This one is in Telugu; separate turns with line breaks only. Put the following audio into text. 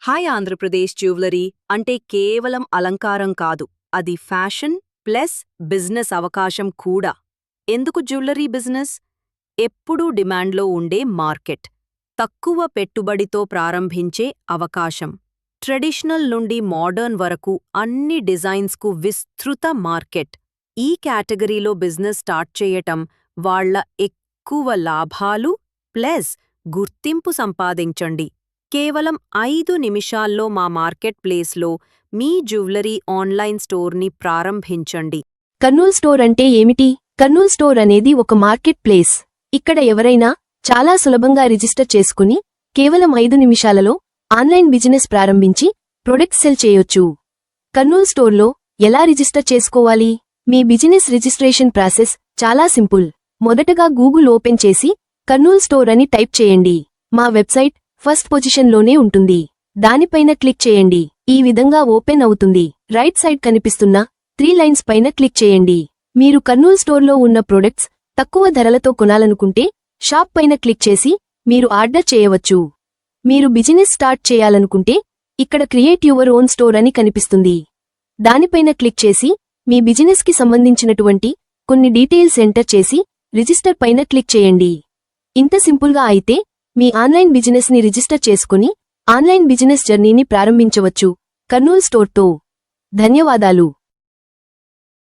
హాయ్ ఆంధ్రప్రదేశ్ జ్యువెలరీ అంటే కేవలం అలంకారం కాదు, అది ఫ్యాషన్ ప్లస్ బిజినెస్ అవకాశం కూడా. ఎందుకు జ్యువెలరీ బిజినెస్? ఎప్పుడూ డిమాండ్లో ఉండే మార్కెట్, తక్కువ పెట్టుబడితో ప్రారంభించే అవకాశం, ట్రెడిషనల్ నుండి మోడర్న్ వరకు అన్ని డిజైన్స్కు విస్తృత మార్కెట్. ఈ కేటగిరీలో బిజినెస్ స్టార్ట్ చేయటం వాళ్ళ ఎక్కువ లాభాలు ప్లస్ గుర్తింపు సంపాదించండి. కేవలం 5 నిమిషాల్లో మా మార్కెట్ ప్లేస్లో మీ జ్యువెలరీ ఆన్లైన్ స్టోర్ని ప్రారంభించండి.
కర్నూల్ స్టోర్ అంటే ఏమిటి? కర్నూల్ స్టోర్ అనేది ఒక మార్కెట్ ప్లేస్. ఇక్కడ ఎవరైనా చాలా సులభంగా రిజిస్టర్ చేసుకుని కేవలం 5 నిమిషాలలో ఆన్లైన్ బిజినెస్ ప్రారంభించి ప్రొడక్ట్స్ సెల్ చేయొచ్చు. కర్నూల్ స్టోర్లో ఎలా రిజిస్టర్ చేసుకోవాలి? మీ బిజినెస్ రిజిస్ట్రేషన్ ప్రాసెస్ చాలా సింపుల్. మొదటగా గూగుల్ ఓపెన్ చేసి కర్నూల్ స్టోర్ అని టైప్ చేయండి. మా వెబ్సైట్ ఫస్ట్ పొజిషన్లోనే ఉంటుంది. దానిపైన క్లిక్ చేయండి. ఈ విధంగా ఓపెన్ అవుతుంది. రైట్ సైడ్ కనిపిస్తున్న 3 లైన్స్ పైన క్లిక్ చేయండి. మీరు కర్నూల్ స్టోర్లో ఉన్న ప్రొడక్ట్స్ తక్కువ ధరలతో కొనాలనుకుంటే షాప్ పైన క్లిక్ చేసి మీరు ఆర్డర్ చేయవచ్చు. మీరు బిజినెస్ స్టార్ట్ చేయాలనుకుంటే ఇక్కడ క్రియేట్ యువర్ ఓన్ స్టోర్ అని కనిపిస్తుంది. దానిపైన క్లిక్ చేసి మీ బిజినెస్కి సంబంధించినటువంటి కొన్ని డీటెయిల్స్ ఎంటర్ చేసి రిజిస్టర్ పైన క్లిక్ చేయండి. ఇంత సింపుల్గా అయితే మీ ఆన్లైన్ బిజినెస్ని రిజిస్టర్ చేసుకుని ఆన్లైన్ బిజినెస్ జర్నీని ప్రారంభించవచ్చు కర్నూల్ స్టోర్తో. ధన్యవాదాలు.